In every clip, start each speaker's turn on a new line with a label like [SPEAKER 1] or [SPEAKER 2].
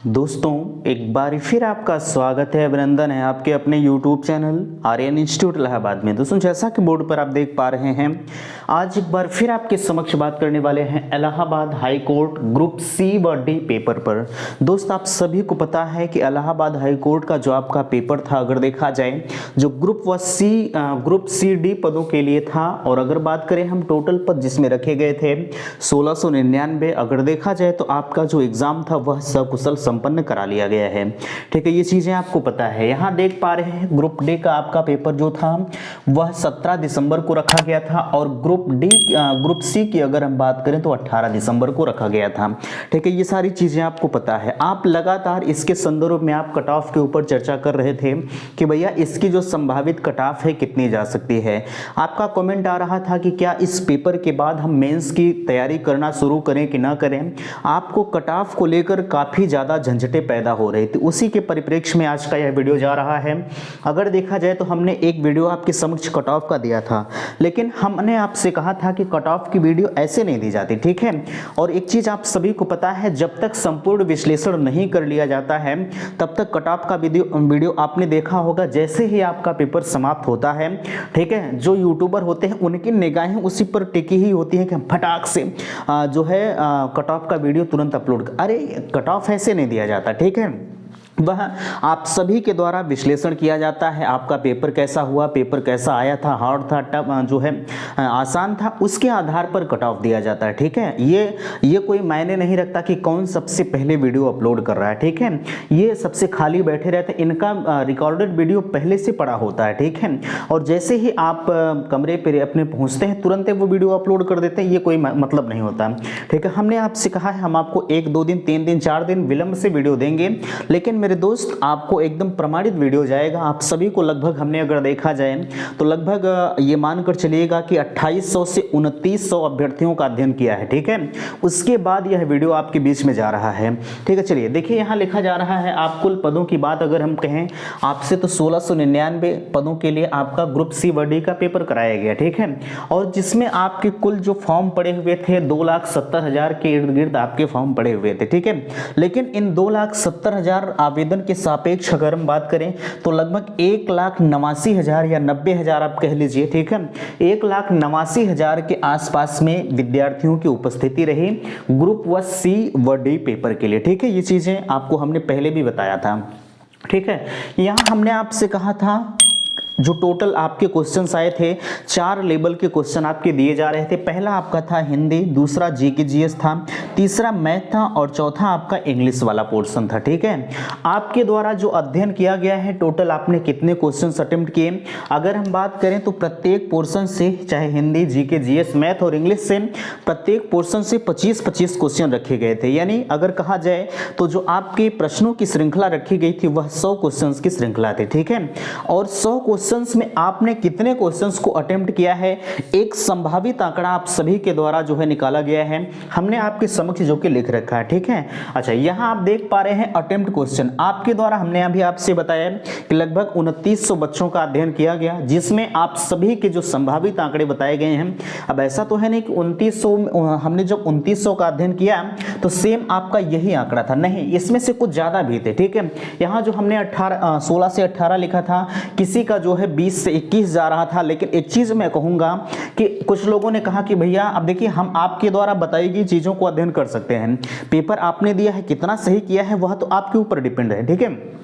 [SPEAKER 1] दोस्तों एक बार फिर आपका स्वागत है, अभिनंदन है आपके अपने YouTube channel Aryan institute Allahabad में। दोस्तों जैसा कि बोर्ड पर आप देख पा रहे हैं, आज एक बार फिर आपके समक्ष बात करने वाले हैं Allahabad high court group C व डी पेपर पर। दोस्त आप सभी को पता है कि इलाहाबाद हाई कोर्ट का जो आपका पेपर था, अगर देखा जाए जो ग्रुप सी डी पदों के लिए था, और अगर बात करें हम टोटल पद जिसमें रखे गए थे 1699, अगर देखा जाए तो आपका जो एग्जाम था वह सकुशल संपन्न करा लिया गया है। ठीक है, ये चीजें आपको पता है। यहाँ देख पा रहे हैं ग्रुप डी का आपका पेपर जो था वह 17 दिसंबर को रखा गया था, और ग्रुप सी की अगर हम बात करें तो 18 दिसंबर को रखा गया था। ठीक है, ये सारी चीजें आपको पता है। आप लगातार इसके संदर्भ में आप कट ऑफ के ऊपर चर्चा कर रहे थे कि भैया इसकी जो संभावित कट ऑफ है कितनी जा सकती है। आपका कमेंट आ रहा था कि क्या इस पेपर के बाद हम मेंस की तैयारी करना शुरू करें कि ना करें। आपको कट ऑफ को लेकर काफी ज्यादा झंझटें पैदा हो रही थी, उसी के परिप्रेक्ष्य में आज का यह वीडियो जा रहा है। अगर देखा जाए तो हमने एक वीडियो आपके समक्ष कट ऑफ का दिया था, लेकिन हमने आपसे कहा था कि कट ऑफ की वीडियो ऐसे नहीं दी जाती। ठीक है, और एक चीज आप सभी को पता है, जब तक संपूर्ण विश्लेषण नहीं कर लिया जाता है तब तक कट ऑफ का वीडियो आपने देखा होगा। जैसे ही आपका पेपर समाप्त होता है, ठीक है, जो यूट्यूबर होते हैं उनकी निगाहें उसी पर टिकी ही होती है कि फटाक से जो है कट ऑफ का वीडियो तुरंत अपलोड। अरे कट ऑफ ऐसे नहीं दिया जाता। ठीक है, वह आप सभी के द्वारा विश्लेषण किया जाता है। आपका पेपर कैसा हुआ, पेपर कैसा आया था, हार्ड था, टफ जो है आसान था, उसके आधार पर कट ऑफ दिया जाता है। ठीक है, ये कोई मायने नहीं रखता कि कौन सबसे पहले वीडियो अपलोड कर रहा है। ठीक है, ये सबसे खाली बैठे रहते हैं, इनका रिकॉर्डेड वीडियो पहले से पड़ा होता है। ठीक है, और जैसे ही आप कमरे पर अपने पहुंचते हैं तुरंत वो वीडियो अपलोड कर देते हैं, ये कोई मतलब नहीं होता। ठीक है, हमने आपसे कहा है हम आपको 1 2 दिन 3 दिन 4 दिन विलंब से वीडियो देंगे, लेकिन मेरे दोस्त आपको एकदम प्रमाणित वीडियो जाएगा। आप सभी को लगभग हमने अगर देखा जाए तो लगभग ये मानकर चलिएगा कि 2800 से 2900 अभ्यर्थियों का अध्ययन किया है। ठीक है, उसके बाद यह वीडियो आपके बीच में जा रहा है। ठीक है, चलिए देखिए यहाँ लिखा जा रहा है, आप कुल पदों की बात अगर हम कहें आपसे तो 1699 पदों के लिए आपका ग्रुप सी व डी का पेपर कराया गया। ठीक है, और जिसमें आपके कुल जो फॉर्म पड़े हुए थे 2,70,000 के इर्द गिर्द आपके फॉर्म पड़े हुए थे। ठीक है, लेकिन इन 2,70,000 आवेदन के सापेक्ष अगर हम बात करें तो लगभग 1,89,000 या 90,000 आप कह लीजिए। ठीक है, 1,89,000 के आसपास में विद्यार्थियों की उपस्थिति रही ग्रुप व सी व डी पेपर के लिए। ठीक है, ये चीजें आपको हमने पहले भी बताया था। ठीक है, यहां हमने आपसे कहा था जो टोटल आपके क्वेश्चंस आए थे 4 लेवल के क्वेश्चन आपके दिए जा रहे थे। पहला आपका था हिंदी, दूसरा जीके जीएस था, तीसरा मैथ था, और चौथा आपका इंग्लिश वाला पोर्शन था। ठीक है, आपके द्वारा जो अध्ययन किया गया है टोटल आपने कितने क्वेश्चंस अटेम्प्ट किए, अगर हम बात करें तो प्रत्येक पोर्शन से, चाहे हिंदी, जीके जीएस, मैथ और इंग्लिश से, प्रत्येक पोर्शन से 25-25 क्वेश्चन रखे गए थे। यानी अगर कहा जाए तो जो आपके प्रश्नों की श्रृंखला रखी गई थी वह 100 क्वेश्चन की श्रृंखला थी। ठीक है, और 100 क्वेश्चंस में आपने कितने क्वेश्चंस को अटेम्प्ट किया है, एक संभावित आंकड़ा आप सभी के द्वारा जो है निकाला गया है, हमने आपके समक्ष जो कि लिख रखा है। ठीक है, अच्छा यहां आप देख पा रहे हैं अटेम्प्ट क्वेश्चन आपके द्वारा, हमने अभी आपसे बताया कि लगभग 2900 बच्चों का अध्ययन किया गया, जिसमें आप सभी के जो संभावित आंकड़े बताए गए हैं। अब ऐसा तो है नहीं कि 2900 हमने जब 2900 का अध्ययन किया तो सेम आपका यही आंकड़ा था, नहीं, इसमें से कुछ ज्यादा भी थे। ठीक है, यहां जो हमने 16 से 18 लिखा था, किसी का जो है 20 से 21 जा रहा था। लेकिन एक चीज मैं कहूंगा कि कुछ लोगों ने कहा कि भैया अब देखिए हम आपके द्वारा बताई गई चीजों को अध्ययन कर सकते हैं, पेपर आपने दिया है, कितना सही किया है वह तो आपके ऊपर डिपेंड है। ठीक है,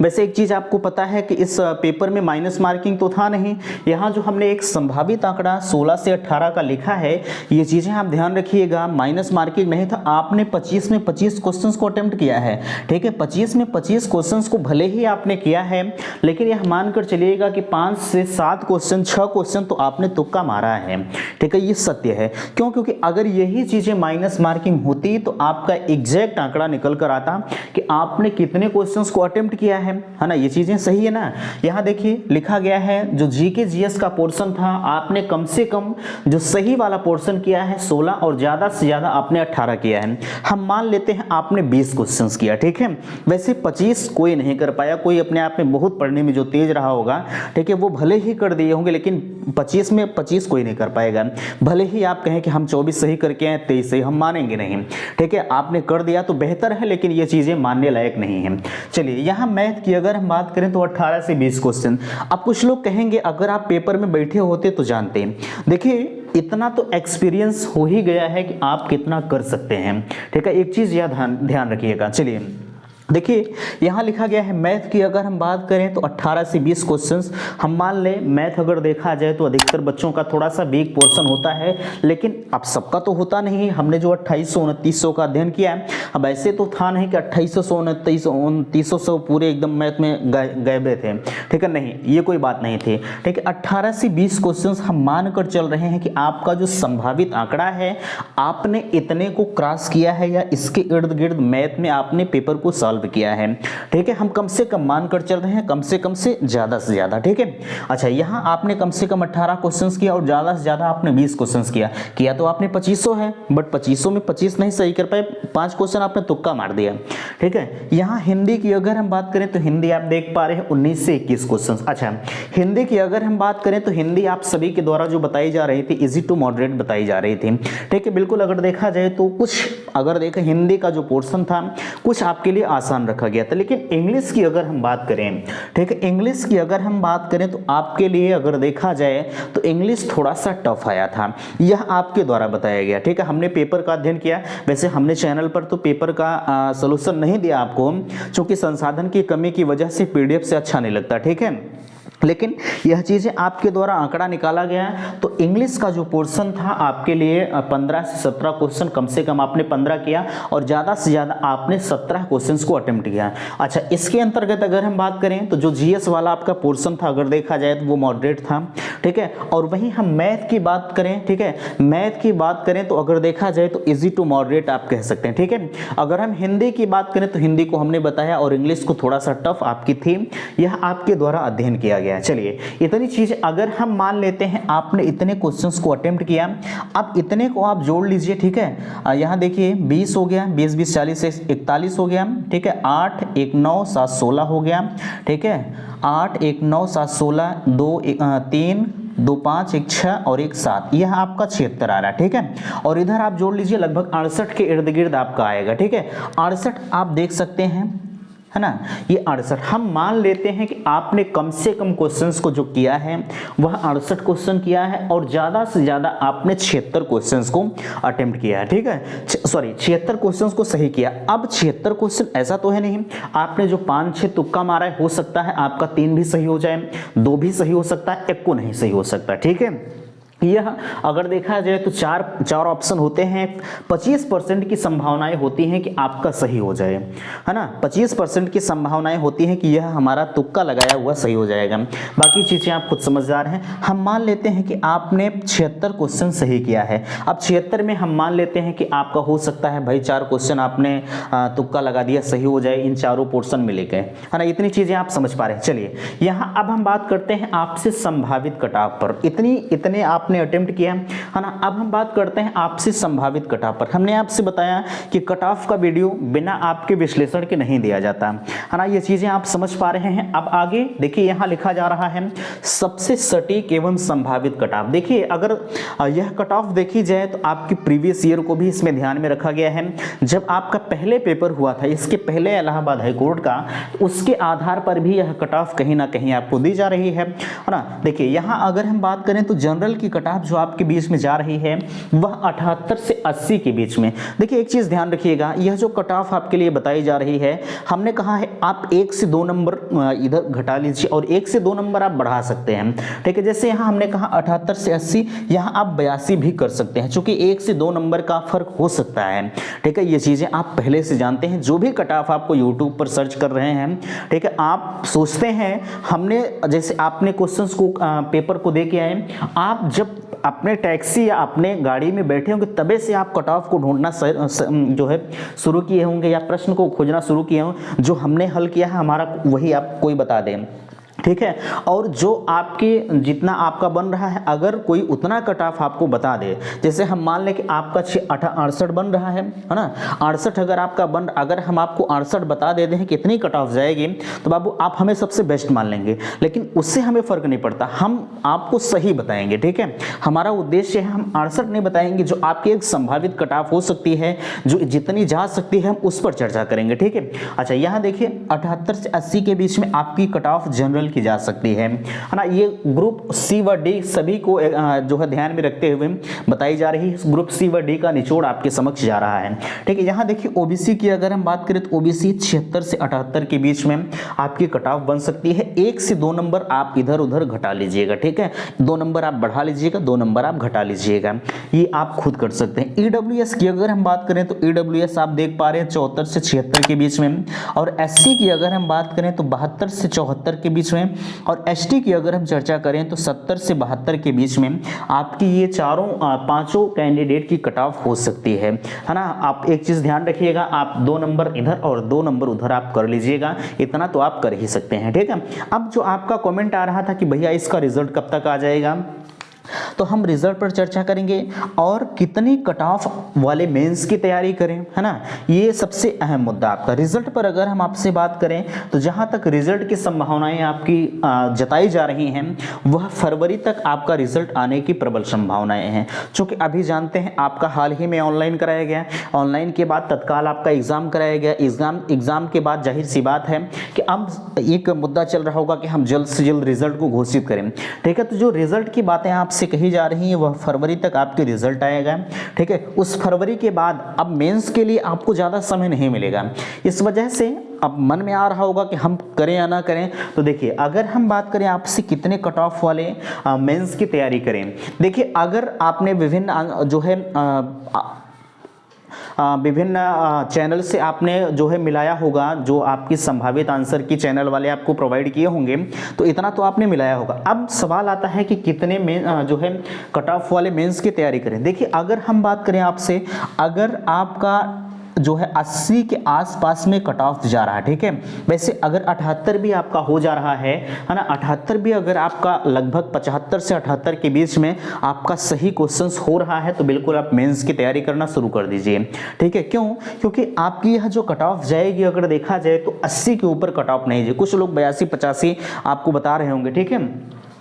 [SPEAKER 1] वैसे एक चीज आपको पता है कि इस पेपर में माइनस मार्किंग तो था नहीं। यहाँ जो हमने एक संभावित आंकड़ा 16 से 18 का लिखा है, ये चीजें आप ध्यान रखिएगा, माइनस मार्किंग नहीं था। आपने 25 में 25 क्वेश्चंस को अटेम्प्ट किया है। ठीक है, 25 में 25 क्वेश्चंस को भले ही आपने किया है, लेकिन यह मानकर चलिएगा कि 5 से 7 क्वेश्चन, 6 क्वेश्चन तो आपने तुक्का मारा है। ठीक है, ये सत्य है। क्यों? क्योंकि अगर यही चीजें माइनस मार्किंग होती तो आपका एग्जैक्ट आंकड़ा निकल कर आता कि आपने कितने क्वेश्चंस को अटेम्प्ट अटेम्प्ट किया है ना, ये चीजें सही है ना। यहाँ देखिए लिखा गया है जो जीके जीएस का पोर्शन था आपने कम से कम जो सही वाला पोर्शन किया है 16 और ज्यादा से ज्यादा आपने 18 किया है। हम मान लेते हैं आपने 20 क्वेश्चंस किया, ठीक है। वैसे 25 कोई नहीं कर पाया, कोई अपने आप में बहुत पढ़ने में जो तेज रहा होगा, ठीक है, वो भले ही कर दिए होंगे, लेकिन 25 में 25 कोई नहीं कर पाएगा। भले ही आप कहें कि हम 24 सही करके आए 23 सही, हम मानेंगे नहीं, ठीक है। आपने कर दिया तो बेहतर है, लेकिन ये चीजें मानने लायक नहीं है। चलिए यहाँ मैथ की अगर हम बात करें तो 18 से 20 क्वेश्चन। अब कुछ लोग कहेंगे अगर आप पेपर में बैठे होते तो जानते। देखिए इतना तो एक्सपीरियंस हो ही गया है कि आप कितना कर सकते हैं, ठीक है। एक चीज याद ध्यान रखिएगा। चलिए देखिए यहाँ लिखा गया है मैथ की अगर हम बात करें तो 18 से 20 क्वेश्चंस। हम मान लें मैथ अगर देखा जाए तो अधिकतर बच्चों का थोड़ा सा वीक पोर्शन होता है, लेकिन अब सबका तो होता नहीं। हमने जो 2800-2900 का अध्ययन किया है, अब ऐसे तो था नहीं कि 2800-2900 पूरे एकदम मैथ में गए थे, ठीक है, नहीं, ये कोई बात नहीं थी, ठीक है। 18 से 20 क्वेश्चंस हम मान कर चल रहे हैं कि आपका जो संभावित आंकड़ा है आपने इतने को क्रॉस किया है या इसके इर्द गिर्द मैथ में आपने पेपर को सॉल्व किया है, ठीक है। हम कम से कम मानकर चल रहे हैं, कम से ज्यादा, ठीक है। अच्छा यहाँ आपने कम से कम 18 क्वेश्चंस किया और ज्यादा से ज्यादा आपने 20 क्वेश्चंस किया तो आपने 2500 है, बट 2500 में 25 नहीं सही कर पाए, 5 क्वेश्चन आपने तुक्का मार दिया, ठीक है। यहाँ हिंदी की अगर हम बात करें तो हिंदी आप देख पा रहे हैं 19 से 21 क्वेश्चन। अच्छा हिंदी की अगर हम बात करें तो हिंदी आप सभी के द्वारा जो बताई जा रही थी इजी टू मॉडरेट बताई जा रही थी, ठीक है। बिल्कुल अगर देखा जाए तो कुछ अगर देखें हिंदी का जो पोर्शन था कुछ आपके लिए आसान रखा गया था, लेकिन इंग्लिश की अगर हम बात करें, ठीक है, इंग्लिश की अगर हम बात करें तो आपके लिए अगर देखा जाए तो इंग्लिश थोड़ा सा टफ आया था, यह आपके द्वारा बताया गया, ठीक है। हमने पेपर का अध्ययन किया, वैसे हमने चैनल पर तो पेपर का सॉल्यूशन नहीं दिया आपको, क्योंकि संसाधन की कमी की वजह से पीडीएफ से अच्छा नहीं लगता, ठीक है, लेकिन यह चीज़ें आपके द्वारा आंकड़ा निकाला गया। तो इंग्लिश का जो पोर्शन था आपके लिए 15 से 17 क्वेश्चन, कम से कम आपने 15 किया और ज़्यादा से ज़्यादा आपने 17 क्वेश्चंस को अटेम्प्ट किया। अच्छा इसके अंतर्गत अगर हम बात करें तो जो जीएस वाला आपका पोर्शन था अगर देखा जाए तो वो मॉडरेट था, ठीक है। और वहीं हम मैथ की बात करें, ठीक है, मैथ की बात करें तो अगर देखा जाए तो इजी टू मॉडरेट आप कह सकते हैं, ठीक है। अगर हम हिंदी की बात करें तो हिंदी को हमने बताया और इंग्लिश को थोड़ा सा टफ आपकी थी, यह आपके द्वारा अध्ययन किया गया। चलिए इतनी चीज अगर हम मान लेते हैं आपने इतने क्वेश्चंस को अटेम्प्ट किया, अब इतने को आप जोड़ लीजिए, ठीक है। यहाँ देखिए 20 हो गया, 20 20 40 से 41 हो गया, ठीक है। 8 1 9 7 16 हो गया, ठीक है। 8 1 9 7 16 2 3 2 5 1 6 और 1 7, यह आपका 76 आ रहा है, ठीक है। और इधर आप जोड़ लीजिए लगभग 68 के इर्द गिर्द आपका आएगा, ठीक है। 68 आप देख सकते हैं, है ना, ये 68। हम मान लेते हैं कि आपने कम से कम क्वेश्चंस को जो किया है वह 68 क्वेश्चन किया है और ज्यादा से ज्यादा आपने 76 क्वेश्चंस को अटेम्प्ट किया है, ठीक है। सॉरी 76 क्वेश्चंस को सही किया। अब 76 क्वेश्चन ऐसा तो है नहीं आपने जो 5-6 तुक्का मारा है, हो सकता है आपका 3 भी सही हो जाए, 2 भी सही हो सकता है, 1 को नहीं सही हो सकता, ठीक है। यह अगर देखा जाए तो चार ऑप्शन होते हैं, 25% की संभावनाएं होती हैं कि आपका सही हो जाए, है ना। 25% की संभावनाएं होती हैं कि यह हमारा तुक्का लगाया हुआ सही हो जाएगा, बाकी चीजें आप खुद समझदार हैं। हम मान लेते हैं कि आपने 76 क्वेश्चन सही किया है। अब 76 में हम मान लेते हैं कि आपका हो सकता है भाई 4 क्वेश्चन आपने तुक्का लगा दिया, सही हो जाए, इन चारों पोर्शन में लेके, है ना। इतनी चीजें आप समझ पा रहे हैं। चलिए यहाँ अब हम बात करते हैं आपसे संभावित कटऑफ पर। इतने आपने अटेम्प्ट किया, है ना। अब हम बात करते हैं आपसे संभावित कटऑफ पर। हमने आपसे बताया कि कटऑफ का वीडियो बिना आपके विश्लेषण के नहीं दिया जाता, है ना। ये चीजें आप समझ पा रहे हैं। अब आगे देखिए यहाँ लिखा जा रहा है सबसे सटीक एवं संभावित कटऑफ। देखिए अगर यह कटऑफ देखी जाए तो आपकी प्रीवियस ईयर को भी इसमें ध्यान में रखा गया है। जब आपका पहले पेपर हुआ था इसके पहले इलाहाबाद हाईकोर्ट का, उसके आधार पर भी यह कटऑफ कहीं ना कहीं आपको दी जा रही है ना। देखिए यहाँ अगर हम बात करें तो जनरल की कटऑफ जो आपके बीच में जा रही है वह 78 से 80 के बीच में। देखिए एक चीज ध्यान रखिएगा, यह जो कटऑफ आपके लिए बताई जा रही है, हमने कहा है आप 1 से 2 नंबर इधर घटा लीजिए और 1 से 2 नंबर आप बढ़ा सकते हैं, ठीक है। जैसे यहाँ हमने कहा 78 से 80, यहाँ आप 82 भी कर सकते हैं, क्योंकि 1 से 2 नंबर का फर्क हो सकता है, ठीक है। ये चीजें आप पहले से जानते हैं। जो भी कटऑफ आपको यूट्यूब पर सर्च कर रहे हैं, ठीक है, आप सोचते हैं हमने जैसे आपने क्वेश्चंस को पेपर को दे के आए, आप जब अपने टैक्सी या अपने गाड़ी में बैठे होंगे तबे से आप कट ऑफ को ढूंढना जो है शुरू किए होंगे, या प्रश्न को खोजना शुरू किए होंगे। जो हमने हल किया है हमारा वही आपको ही बता दें, ठीक है। और जो आपके जितना आपका बन रहा है, अगर कोई उतना कट ऑफ आपको बता दे, जैसे हम मान लें कि आपका 68 बन रहा है ना, 68 अगर आपका बन, अगर हम आपको 68 बता देते हैं कितनी कट ऑफ जाएगी, तो बाबू आप हमें सबसे बेस्ट मान लेंगे, लेकिन उससे हमें फर्क नहीं पड़ता, हम आपको सही बताएंगे, ठीक है। हमारा उद्देश्य है हम 68 नहीं बताएंगे, जो आपकी एक संभावित कट ऑफ हो सकती है, जो जितनी जा सकती है हम उस पर चर्चा करेंगे, ठीक है। अच्छा, यहाँ देखिए 78 से 80 के बीच में आपकी कट ऑफ जनरल की जा सकती है ना। ये ग्रुप सी व डी सभी को जो है ध्यान में रखते हुए बताई जा रही है। इस ग्रुप सी व डी का निचोड़ आपके समक्ष जा रहा है, ठीक है। यहाँ देखिए ओबीसी की अगर हम बात करें तो ओबीसी 76 से 78 के बीच में आपकी कट ऑफ बन सकती है। 1 से 2 नंबर आप इधर उधर घटा लीजिएगा, ठीक है। 2 नंबर आप बढ़ा लीजिएगा, 2 नंबर आप घटा लीजिएगा, ये आप खुद कर सकते हैं। ईडब्ल्यूएस की अगर हम बात करें तो ईडब्ल्यूएस आप देख पा रहे हैं 74 से 76 के बीच में, और एससी की अगर हम बात करें तो 72 से 74 के बीच में, और एसटी की अगर हम चर्चा करें तो 70 से 72 के बीच में आपकी ये पांचों कैंडिडेट की कट ऑफ हो सकती है ना। आप एक चीज ध्यान रखिएगा, आप 2 नंबर इधर और 2 नंबर उधर आप कर लीजिएगा, इतना तो आप कर ही सकते हैं, ठीक है। अब जो आपका कमेंट आ रहा था कि भैया इसका रिजल्ट कब तक आ जाएगा, तो हम रिजल्ट पर चर्चा करेंगे और कितनी कट ऑफ वाले मेंस की तैयारी करें, है ना। ये सबसे अहम मुद्दा आपका। रिजल्ट पर अगर हम आपसे बात करें तो जहां तक रिजल्ट की संभावनाएं आपकी जताई जा रही हैं, वह फरवरी तक आपका रिजल्ट आने की प्रबल संभावनाएं हैं। चूंकि अभी जानते हैं आपका हाल ही में ऑनलाइन कराया गया, ऑनलाइन के बाद तत्काल आपका एग्जाम कराया गया, एग्जाम के बाद जाहिर सी बात है कि अब एक मुद्दा चल रहा होगा कि हम जल्द से जल्द रिजल्ट को घोषित करें, ठीक है। तो जो रिजल्ट की बातें आपसे कही जा रही है वह फरवरी तक आपके रिजल्ट आएगा, ठीक है। उस फरवरी के बाद अब मेंस के लिए आपको ज़्यादा समय नहीं मिलेगा। इस वजह से अब मन में आ रहा होगा कि हम करें या ना करें। तो देखिए, अगर हम बात करें आपसे कितने कट ऑफ वाले मेंस की तैयारी करें, देखिए अगर आपने विभिन्न जो है विभिन्न चैनल से आपने जो है मिलाया होगा, जो आपकी संभावित आंसर की चैनल वाले आपको प्रोवाइड किए होंगे, तो इतना तो आपने मिलाया होगा। अब सवाल आता है कि कितने में जो है कट ऑफ वाले मेंस की तैयारी करें। देखिए, अगर हम बात करें आपसे, अगर आपका जो है 80 के आसपास में कट ऑफ जा रहा है, ठीक है। वैसे अगर 78 भी आपका हो जा रहा है ना, 78 भी अगर आपका लगभग 75 से 78 के बीच में आपका सही क्वेश्चंस हो रहा है, तो बिल्कुल आप मेंस की तैयारी करना शुरू कर दीजिए, ठीक है। क्यों? क्योंकि आपकी यह जो कट ऑफ जाएगी, अगर देखा जाए तो 80 के ऊपर कट ऑफ नहीं जाए। कुछ लोग 82-85 आपको बता रहे होंगे, ठीक है।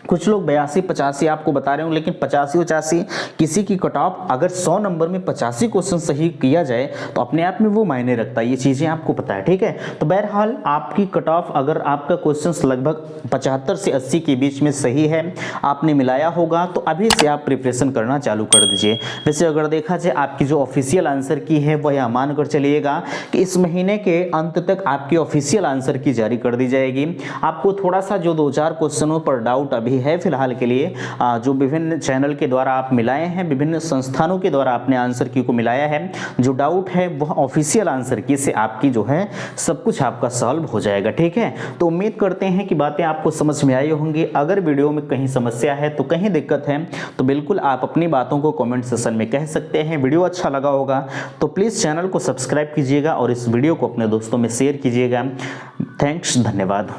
[SPEAKER 1] कुछ लोग 82-85 आपको बता रहे होंगे, लेकिन 85-85 किसी की कट ऑफ अगर 100 नंबर में 85 क्वेश्चन सही किया जाए तो अपने आप में वो मायने रखता है, ये चीज़ें आपको पता है, ठीक है। तो बहरहाल आपकी कट ऑफ, अगर आपका क्वेश्चन लगभग 75 से 80 के बीच में सही है, आपने मिलाया होगा, तो अभी से आप प्रिपरेशन करना चालू कर दीजिए। वैसे अगर देखा जाए आपकी जो ऑफिशियल आंसर की है वह मान कर चलिएगा कि इस महीने के अंत तक आपकी ऑफिशियल आंसर की जारी कर दी जाएगी। आपको थोड़ा सा जो 2-4 क्वेश्चनों पर डाउट अभी है फिलहाल के लिए, जो विभिन्न चैनल के द्वारा आप मिलाए हैं, विभिन्न संस्थानों के द्वारा आपने आंसर की को मिलाया है, जो डाउट है वह ऑफिशियल आंसर की से आपकी जो है सब कुछ आपका सॉल्व हो जाएगा, ठीक है। तो उम्मीद करते हैं कि बातें आपको समझ में आई होंगी। अगर वीडियो में कहीं समस्या है, तो कहीं दिक्कत है, तो बिल्कुल आप अपनी बातों को कमेंट सेक्शन में कह सकते हैं। वीडियो अच्छा लगा होगा तो प्लीज़ चैनल को सब्सक्राइब कीजिएगा और इस वीडियो को अपने दोस्तों में शेयर कीजिएगा। थैंक्स, धन्यवाद।